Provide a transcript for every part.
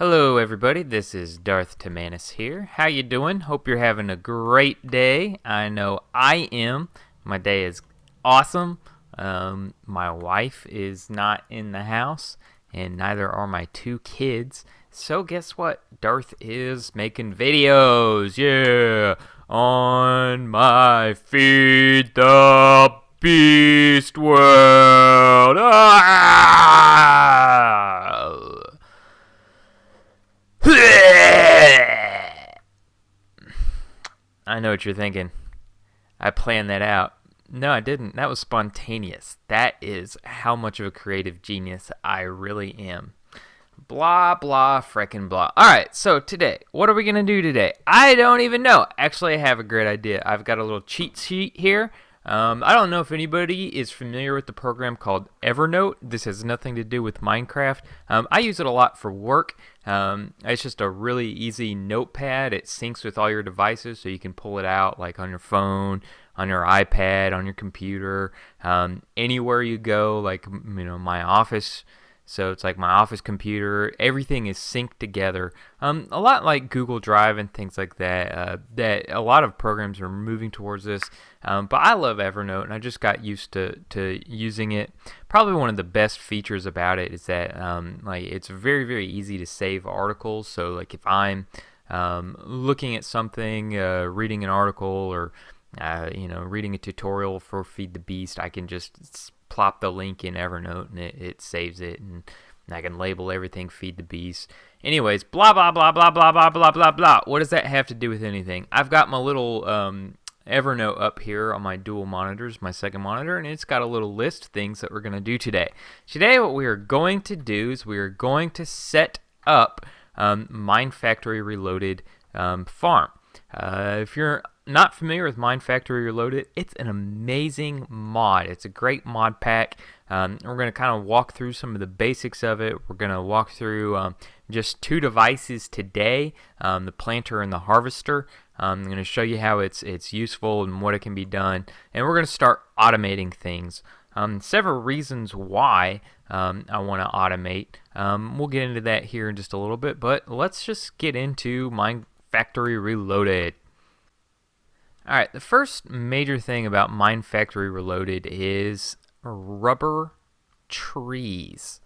Hello everybody, this is Darth here. How you doing? Hope you're having a great day. I know I am. My day is awesome. My wife is not in the house, and neither are my two kids. So guess what? Darth is making videos. Yeah, on my Feed the Beast world. I know what you're thinking. I planned that out. No, I didn't. That was spontaneous. That is how much of a creative genius I really am. Blah, blah, frickin' blah. Alright, so today, what are we going to do today? I don't even know. Actually, I have a great idea. I've got a little cheat sheet here. I don't know if anybody is familiar with the program called Evernote. This has nothing to do with Minecraft. I use it a lot for work. It's just a really easy notepad. It syncs with all your devices, so you can pull it out like on your phone, on your iPad, on your computer, anywhere you go, like my office. So it's like my office computer. Everything is synced together. A lot like Google Drive and things like that. That a lot of programs are moving towards this. But I love Evernote, and I just got used to using it. Probably one of the best features about it is that it's very, very easy to save articles. So like if I'm looking at something, reading an article, or reading a tutorial for Feed the Beast, I can just plop the link in Evernote, and it saves it, and I can label everything Feed the Beast. Anyways, blah, blah, blah, blah, blah, blah, blah, blah, blah. What does that have to do with anything? I've got my little Evernote up here on my dual monitors, my second monitor, and it's got a little list of things that we're going to do today. Today, what we are going to do is we are going to set up Minefactory Reloaded farm. If you're not familiar with Minefactory Reloaded, it's an amazing mod. It's a great mod pack. We're going to kind of walk through some of the basics of it. We're going to walk through just two devices today, the planter and the harvester. I'm going to show you how it's useful and what it can be done. And we're going to start automating things. Several reasons why I want to automate. We'll get into that here in just a little bit, but let's just get into Minefactory Reloaded. Alright, the first major thing about Minefactory Reloaded is rubber trees.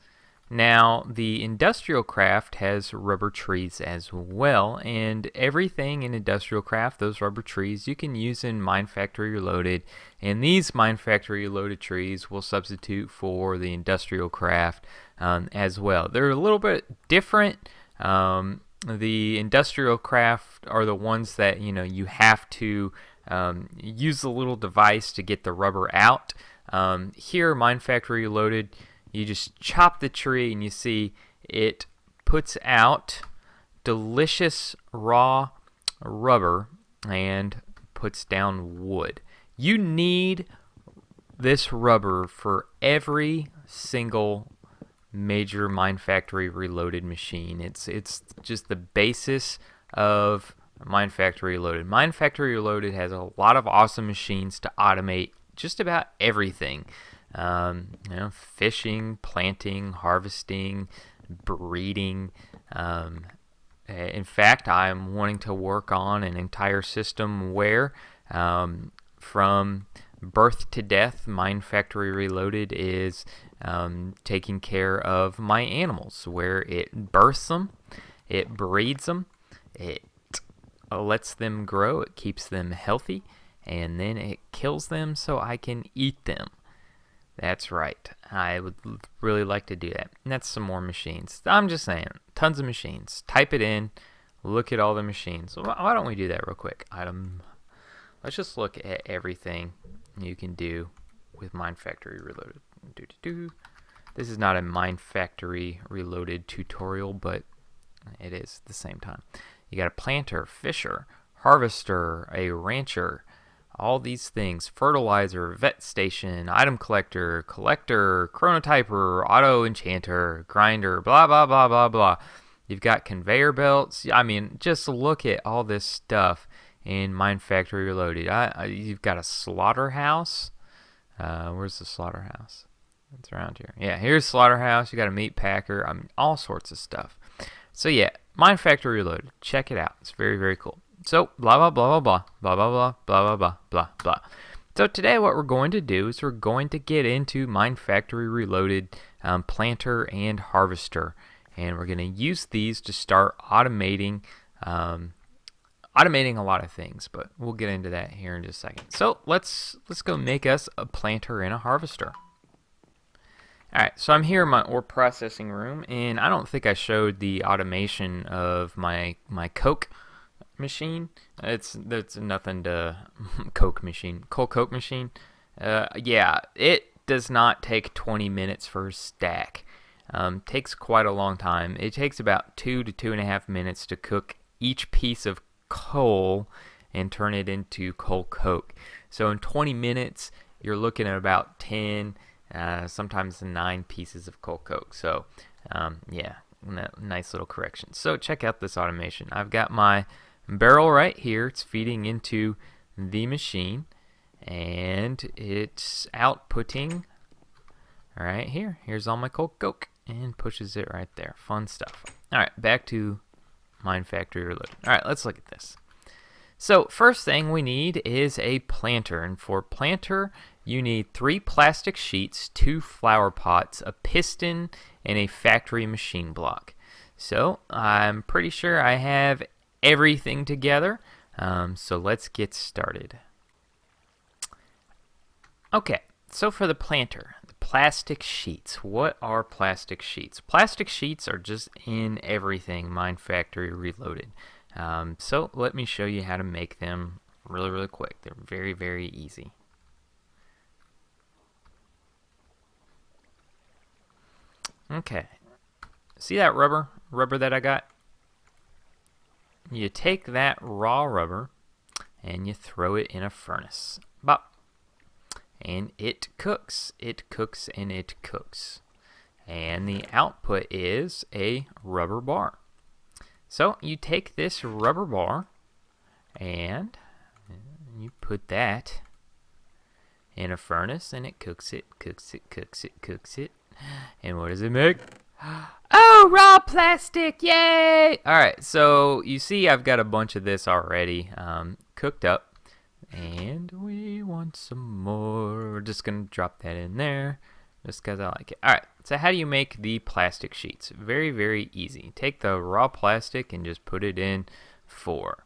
Now, the Industrial Craft has rubber trees as well, and everything in Industrial Craft, those rubber trees, you can use in Minefactory Reloaded, and these Minefactory Reloaded trees will substitute for the Industrial Craft as well. They're a little bit different. The Industrial Craft are the ones that you have to use the little device to get the rubber out. Here, Minefactory Reloaded, you just chop the tree and you see it puts out delicious raw rubber and puts down wood. You need this rubber for every single major Minefactory Reloaded machine. It's just the basis of Minefactory Reloaded. Minefactory Reloaded has a lot of awesome machines to automate just about everything. Fishing, planting, harvesting, breeding. In fact, I'm wanting to work on an entire system where from birth to death, Minefactory Reloaded is taking care of my animals, where it births them, it breeds them, it lets them grow, it keeps them healthy, and then it kills them so I can eat them. That's right. I would really like to do that. And that's some more machines. I'm just saying, tons of machines. Type it in, look at all the machines. Why don't we do that real quick? Let's just look at everything you can do with Minefactory Reloaded. This is not a Minefactory Reloaded tutorial, but it is at the same time. You got a planter, fisher, harvester, a rancher, all these things, fertilizer, vet station, item collector, chronotyper, auto enchanter, grinder, blah, blah, blah, blah, blah. You've got conveyor belts. I mean, just look at all this stuff in Minefactory Reloaded. You've got a slaughterhouse. Where's the slaughterhouse? It's around here. Yeah, here's slaughterhouse. You got a meat packer. I mean, all sorts of stuff. So yeah, Minefactory Reloaded. Check it out. It's very, very cool. So blah blah blah blah blah blah blah blah blah blah blah blah. So today what we're going to do is we're going to get into Minefactory Reloaded planter and harvester, and we're going to use these to start automating a lot of things, but we'll get into that here in just a second. So let's go make us a planter and a harvester. Alright, so I'm here in my ore processing room, and I don't think I showed the automation of my coke machine. It's nothing to coal coke machine. Yeah, it does not take 20 minutes for a stack. Takes quite a long time. It takes about 2 to 2.5 minutes to cook each piece of coal and turn it into coal coke. So in 20 minutes, you're looking at about 10, sometimes 9 pieces of coal coke. So yeah, nice little correction. So check out this automation. I've got my barrel right here. It's feeding into the machine, and it's outputting right here. Here's all my coal coke, and pushes it right there. Fun stuff. All right, back to Minefactory Reloaded. All right, let's look at this. So first thing we need is a planter, and for planter you need 3 plastic sheets, 2 flower pots, a piston, and a factory machine block. So I'm pretty sure I have everything together, so let's get started. Okay, so for the planter, the plastic sheets. What are plastic sheets? Plastic sheets are just in everything Minefactory Reloaded. So let me show you how to make them really, really quick. They're very, very easy. Okay, see that rubber that I got? You take that raw rubber and you throw it in a furnace. Bop. And it cooks. It cooks and it cooks. And the output is a rubber bar. So you take this rubber bar and you put that in a furnace, and it cooks it, cooks it, cooks it, cooks it. And what does it make? Oh, raw plastic, yay! Alright, so you see I've got a bunch of this already cooked up, and we want some more. We're just going to drop that in there just because I like it. Alright, so how do you make the plastic sheets? Very, very easy. Take the raw plastic and just put it in 4.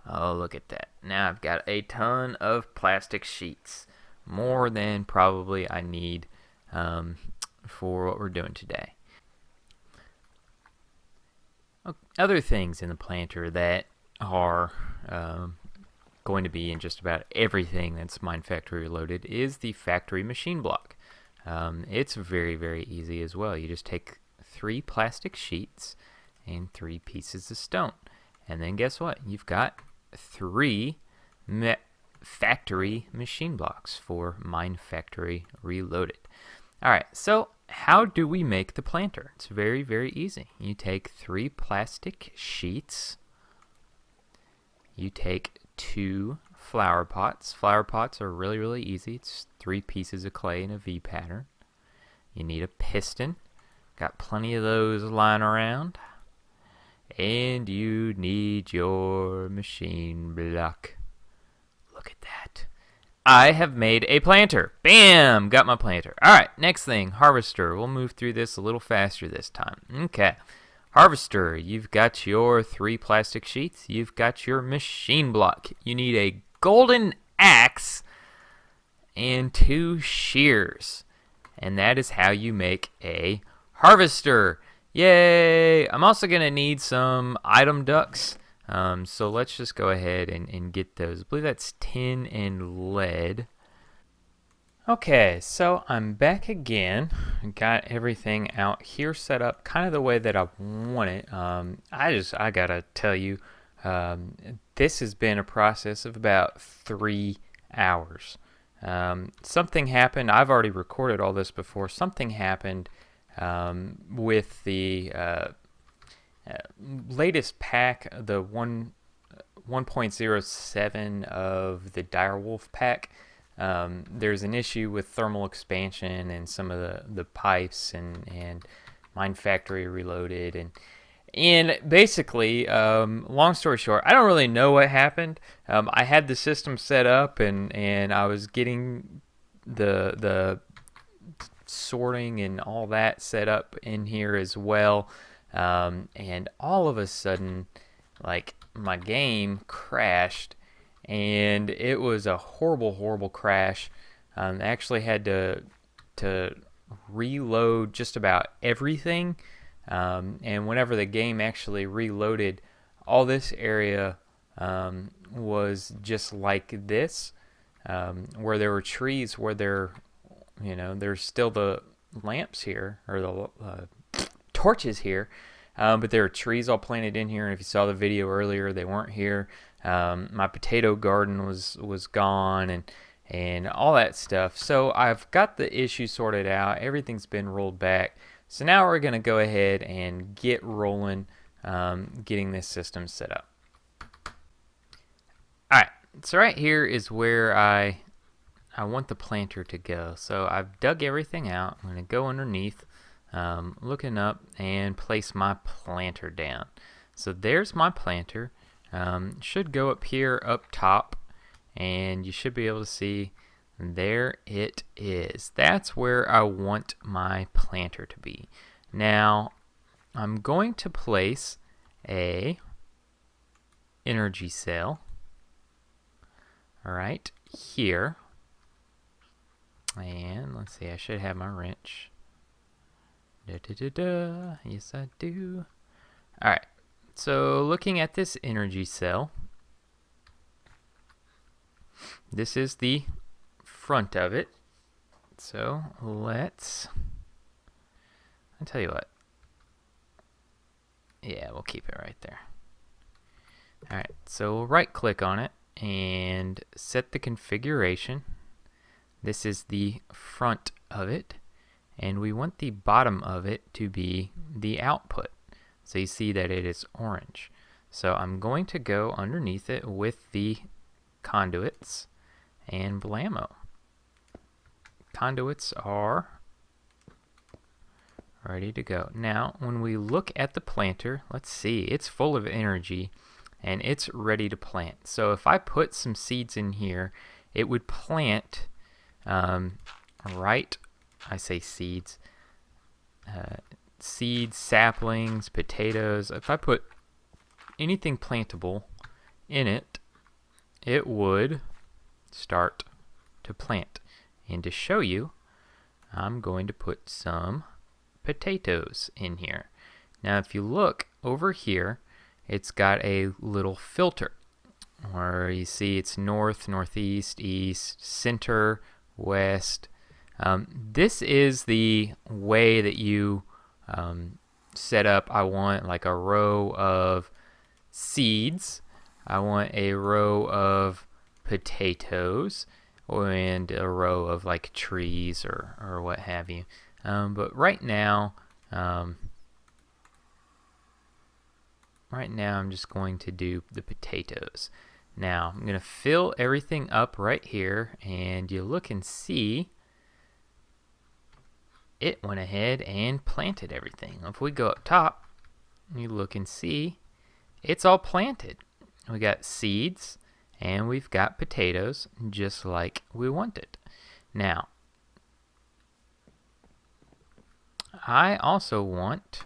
Oh, look at that. Now I've got a ton of plastic sheets. More than probably I need for what we're doing today. Other things in the planter that are going to be in just about everything that's Minefactory Reloaded is the factory machine block. It's very, very easy as well. You just take 3 plastic sheets and 3 pieces of stone. And then guess what? You've got 3 factory machine blocks for Minefactory Reloaded. Alright, so how do we make the planter? It's very, very easy. You take 3 plastic sheets. You take 2 flower pots. Flower pots are really, really easy. It's 3 pieces of clay in a V pattern. You need a piston. Got plenty of those lying around. And you need your machine block. Look at that. I have made a planter. Bam! Got my planter. Alright, next thing, harvester. We'll move through this a little faster this time. Okay. Harvester, you've got your 3 plastic sheets. You've got your machine block. You need a golden axe and 2 shears. And that is how you make a harvester. Yay! I'm also going to need some item ducts. So let's just go ahead and get those. I believe that's tin and lead. Okay, so I'm back again. Got everything out here set up kind of the way that I want it. I gotta tell you, this has been a process of about 3 hours. Something happened. I've already recorded all this before. Something happened with the latest pack, the 1.07 of the Direwolf pack. There's an issue with thermal expansion and some of the pipes and Minefactory Reloaded, and And basically, long story short, I don't really know what happened. I had the system set up, and I was getting the sorting and all that set up in here as well. And all of a sudden, like, my game crashed, and it was a horrible crash. I actually had to reload just about everything. And whenever the game actually reloaded, all this area was just like this, where there were trees, where there's still the lamps here, or the torches here, but there are trees all planted in here. And if you saw the video earlier, they weren't here. My potato garden was gone, and all that stuff. So I've got the issue sorted out. Everything's been rolled back. So now we're going to go ahead and get rolling, getting this system set up. Alright, so right here is where I want the planter to go. So I've dug everything out. I'm going to go underneath, looking up, and place my planter down. So there's my planter. Should go up here up top, and you should be able to see there it is. That's where I want my planter to be. Now I'm going to place a energy cell right here, and let's see, I should have my wrench. Yes, I do. Alright, so looking at this energy cell, this is the front of it. So I'll tell you what. Yeah, we'll keep it right there. Alright, so we'll right click on it and set the configuration. This is the front of it, and we want the bottom of it to be the output. So you see that it is orange. So I'm going to go underneath it with the conduits, and blammo. Conduits are ready to go. Now, when we look at the planter, let's see, it's full of energy, and it's ready to plant. So if I put some seeds in here, it would plant right, I say seeds, seeds, saplings, potatoes. If I put anything plantable in it, it would start to plant. And to show you, I'm going to put some potatoes in here. Now if you look over here, it's got a little filter where you see it's north, northeast, east, center, west. This is the way that you set up. I want like a row of seeds, I want a row of potatoes, and a row of like trees or what have you. But right now I'm just going to do the potatoes. Now I'm going to fill everything up right here, and you look and see it went ahead and planted everything. If we go up top, you look and see it's all planted. We got seeds, and we've got potatoes just like we wanted. Now, I also want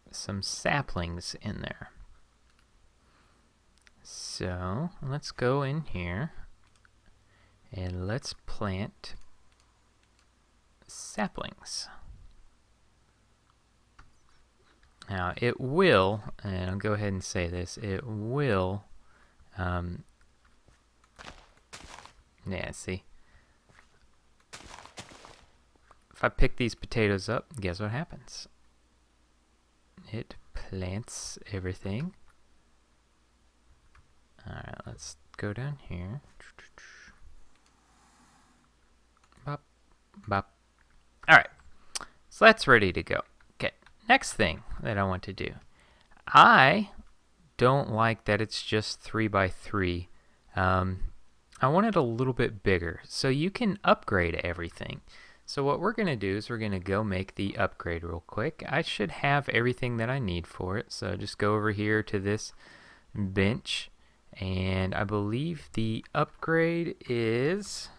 some saplings in there. So let's go in here and let's plant saplings. Now it will, and I'll go ahead and say this, it will, yeah, see, if I pick these potatoes up, guess what happens? It plants everything. Alright, let's go down here. Bop, bop. Alright, so that's ready to go. Okay, next thing that I want to do. I don't like that it's just 3 by 3. I want it a little bit bigger, so you can upgrade everything. So what we're going to do is we're going to go make the upgrade real quick. I should have everything that I need for it. So just go over here to this bench. And I believe the upgrade is...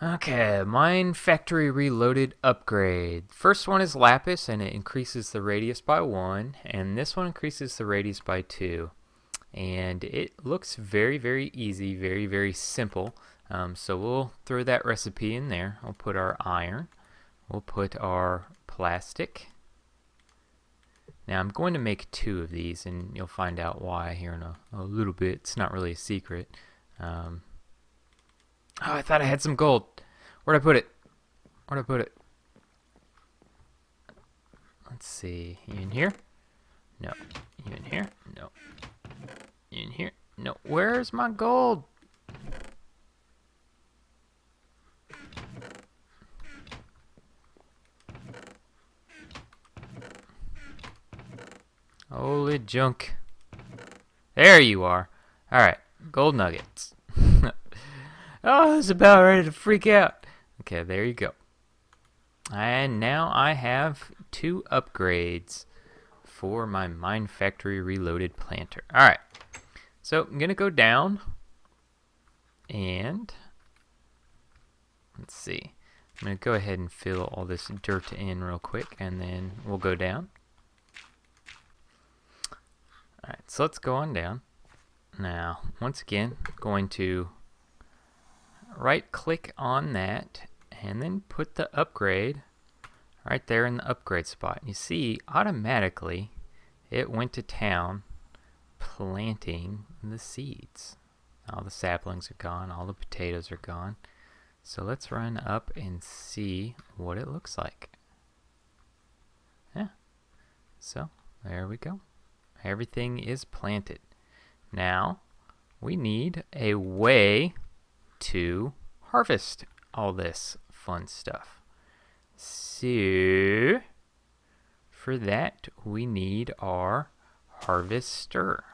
Okay, Minefactory Reloaded Upgrade. First one is Lapis, and it increases the radius by 1. And this one increases the radius by 2. And it looks very, very easy, very, very simple. So we'll throw that recipe in there. We'll put our iron. We'll put our plastic. Now I'm going to make 2 of these, and you'll find out why here in a little bit. It's not really a secret. Oh, I thought I had some gold. Where'd I put it? Where'd I put it? Let's see. You in here? No. You in here? No. You in here? No. Where's my gold? Holy junk. There you are. Alright, gold nuggets. Oh, I was about ready to freak out. Okay, there you go. And now I have 2 upgrades for my Minefactory Reloaded planter. Alright, so I'm going to go down and let's see. I'm going to go ahead and fill all this dirt in real quick, and then we'll go down. Alright, so let's go on down. Now, once again, going to right click on that and then put the upgrade right there in the upgrade spot. You see, automatically it went to town planting the seeds. All the saplings are gone, all the potatoes are gone. So let's run up and see what it looks like. Yeah, so there we go. Everything is planted. Now, we need a way to harvest all this fun stuff. So, for that, we need our harvester.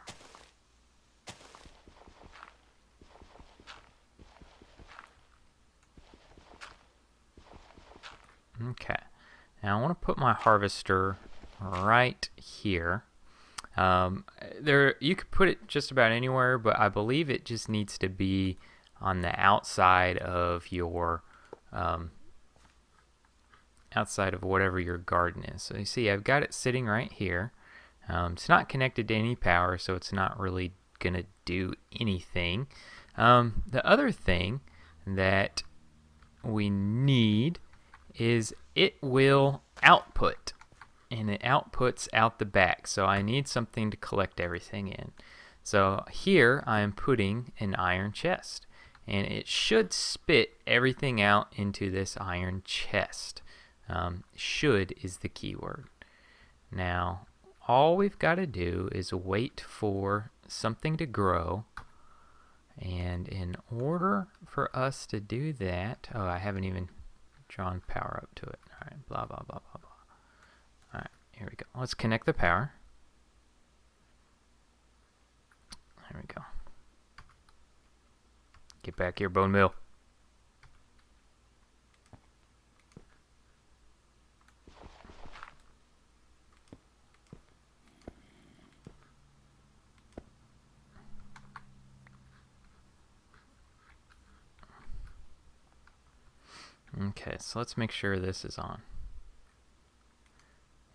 Okay. Now, I want to put my harvester right here. You could put it just about anywhere, but I believe it just needs to be on the outside of your outside of whatever your garden is. So you see, I've got it sitting right here. It's not connected to any power, so it's not really gonna do anything. The other thing that we need is it will output. And it outputs out the back, so I need something to collect everything in. So here I am putting an iron chest, and it should spit everything out into this iron chest. Should is the key word. Now all we've got to do is wait for something to grow, and in order for us to do that, oh, I haven't even drawn power up to it. All right, blah blah blah blah blah. Alright, here we go. Let's connect the power. There we go. Get back here, bone meal. Okay, so let's make sure this is on.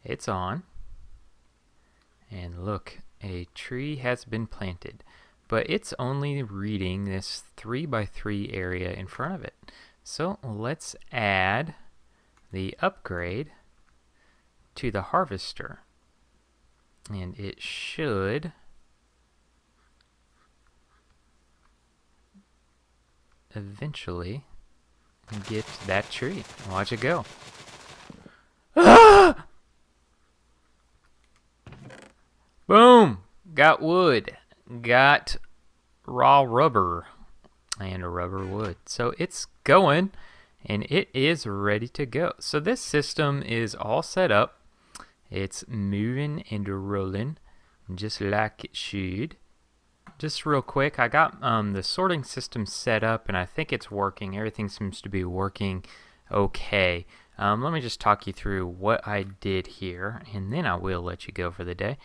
It's on, and look, a tree has been planted, but it's only reading this 3x3 area in front of it. So let's add the upgrade to the harvester, and it should eventually get that tree. Watch it go. Ah! Boom! Got wood. Got raw rubber and a rubber wood. So it's going, and it is ready to go. So this system is all set up. It's moving and rolling just like it should. just real quick, I got the sorting system set up, and I think it's working. Everything seems to be working okay. Let me just talk you through what I did here, and then I will let you go for the day.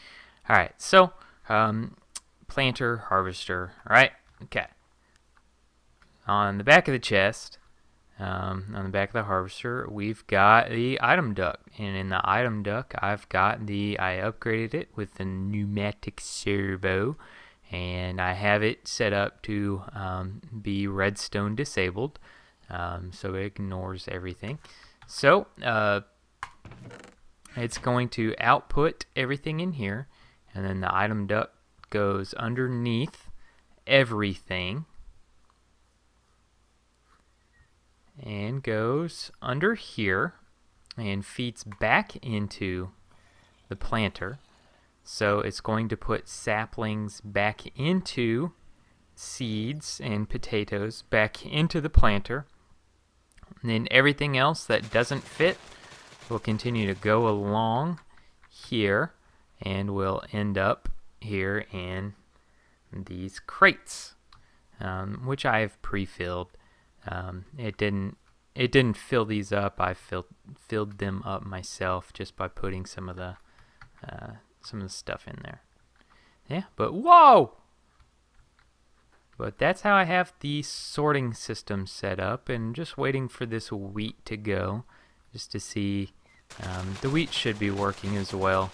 All right, so planter, harvester, all right? Okay. On the back of the chest, on the back of the harvester, we've got the item duct, and in the item duct, I upgraded it with the pneumatic servo, and I have it set up to be redstone disabled, so it ignores everything. So it's going to output everything in here, and then the item duct goes underneath everything and goes under here and feeds back into the planter. So it's going to put saplings back into seeds and potatoes back into the planter. And then everything else that doesn't fit will continue to go along here and will end up here in these crates, which I have pre-filled. It didn't fill these up. I filled them up myself just by putting some of the stuff in there. Yeah, but whoa! But that's how I have the sorting system set up, and just waiting for this wheat to go, just to see. The wheat should be working as well,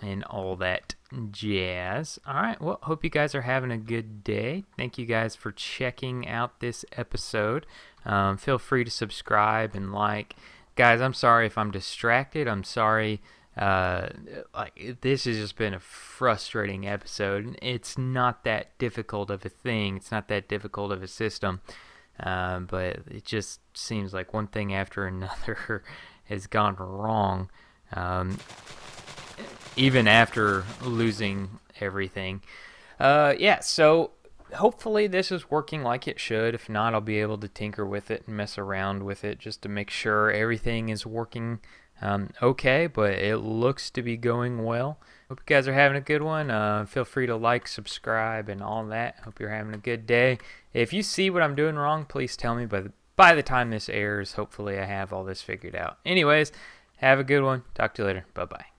and all that jazz. Alright, well, hope you guys are having a good day. Thank you guys for checking out this episode. Feel free to subscribe and like. Guys, I'm sorry if I'm distracted. I'm sorry. This has just been a frustrating episode. It's not that difficult of a thing. It's not that difficult of a system. But it just seems like one thing after another has gone wrong. Even after losing everything. Yeah, so hopefully this is working like it should. If not, I'll be able to tinker with it and mess around with it just to make sure everything is working okay, but it looks to be going well. Hope you guys are having a good one. Feel free to like, subscribe, and all that. Hope you're having a good day. If you see what I'm doing wrong, please tell me. But by the time this airs, hopefully I have all this figured out. Anyways, have a good one. Talk to you later. Bye-bye.